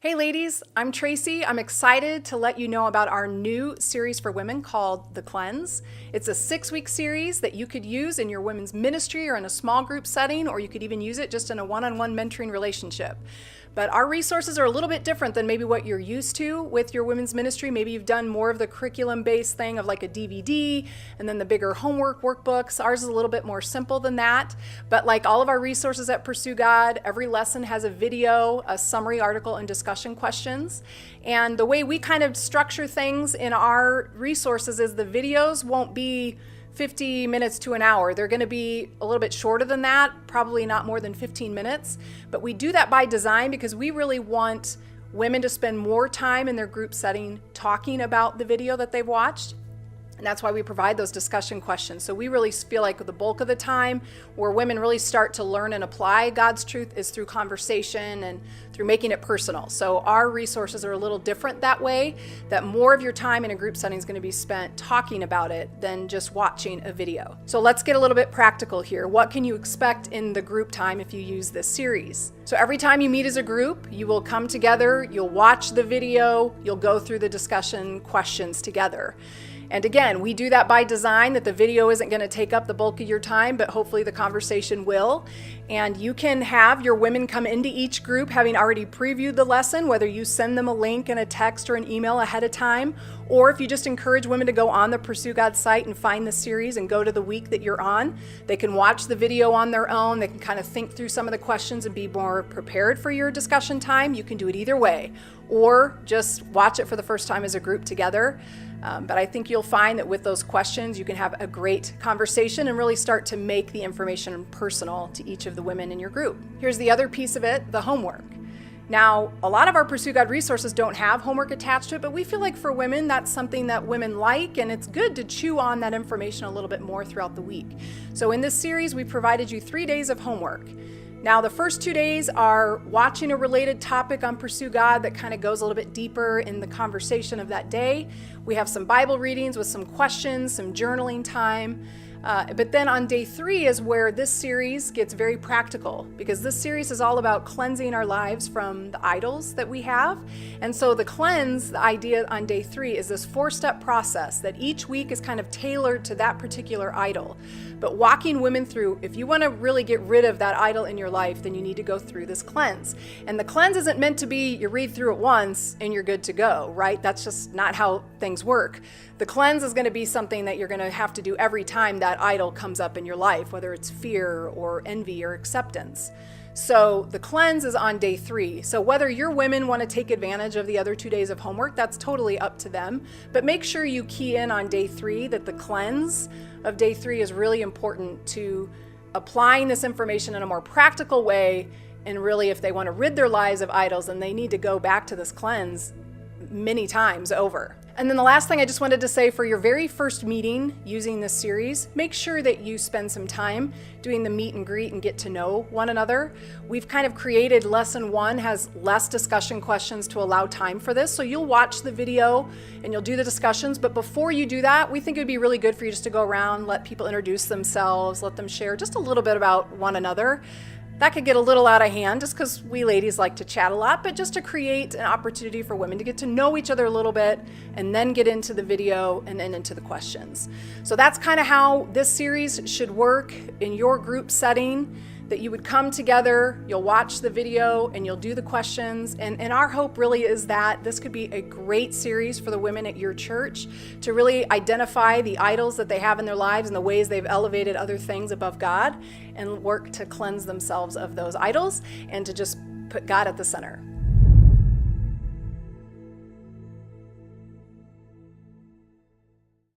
Hey ladies, I'm Tracy. I'm excited to let you know about our new series for women called The Cleanse. It's a 6-week series that you could use in your women's ministry or in a small group setting, or you could even use it just in a one-on-one mentoring relationship. But our resources are a little bit different than maybe what you're used to with your women's ministry. Maybe you've done more of the curriculum-based thing of like a DVD and then the bigger homework workbooks. Ours is a little bit more simple than that. But like all of our resources at Pursue God, every lesson has a video, a summary article, and discussion questions. And the way we kind of structure things in our resources is the videos won't be 50 minutes to an hour. They're going to be a little bit shorter than that, probably not more than 15 minutes. But we do that by design because we really want women to spend more time in their group setting talking about the video that they've watched. And that's why we provide those discussion questions. So we really feel like the bulk of the time where women really start to learn and apply God's truth is through conversation and through making it personal. So our resources are a little different that way, that more of your time in a group setting is going to be spent talking about it than just watching a video. So let's get a little bit practical here. What can you expect in the group time if you use this series? So every time you meet as a group, you will come together, you'll watch the video, you'll go through the discussion questions together. And again, we do that by design, that the video isn't going to take up the bulk of your time, but hopefully the conversation will. And you can have your women come into each group having already previewed the lesson, whether you send them a link in a text or an email ahead of time, or if you just encourage women to go on the Pursue God site and find the series and go to the week that you're on. They can watch the video on their own. They can kind of think through some of the questions and be more prepared for your discussion time. You can do it either way, or just watch it for the first time as a group together. But I think you'll find that with those questions, you can have a great conversation and really start to make the information personal to each of the women in your group. Here's the other piece of it, the homework. Now, a lot of our Pursue God resources don't have homework attached to it, but we feel like for women, that's something that women like, and it's good to chew on that information a little bit more throughout the week. So in this series, we provided you 3 days of homework. Now, the first 2 days are watching a related topic on Pursue God that kind of goes a little bit deeper in the conversation of that day. We have some Bible readings with some questions, some journaling time. But then on day 3 is where this series gets very practical, because this series is all about cleansing our lives from the idols that we have. And so the cleanse, the idea on day 3 is this 4-step process that each week is kind of tailored to that particular idol. But walking women through, if you want to really get rid of that idol in your life, then you need to go through this cleanse. And the cleanse isn't meant to be you read through it once and you're good to go, right? That's just not how things work. The cleanse is going to be something that you're going to have to do every time that idol comes up in your life, whether it's fear or envy or acceptance. So the cleanse is on day 3. So whether your women want to take advantage of the other 2 days of homework, that's totally up to them. But make sure you key in on day 3 that the cleanse of day 3 is really important to applying this information in a more practical way. And really, if they want to rid their lives of idols, then they need to go back to this cleanse many times over. And then the last thing I just wanted to say, for your very first meeting using this series, make sure that you spend some time doing the meet and greet and get to know one another. We've kind of created lesson 1 has less discussion questions to allow time for this. So you'll watch the video and you'll do the discussions, but before you do that, we think it would be really good for you just to go around, let people introduce themselves, let them share just a little bit about one another. That could get a little out of hand just because we ladies like to chat a lot, but just to create an opportunity for women to get to know each other a little bit and then get into the video and then into the questions. So that's kind of how this series should work in your group setting, that you would come together, you'll watch the video and you'll do the questions. And our hope really is that this could be a great series for the women at your church to really identify the idols that they have in their lives and the ways they've elevated other things above God, and work to cleanse themselves of those idols and to just put God at the center.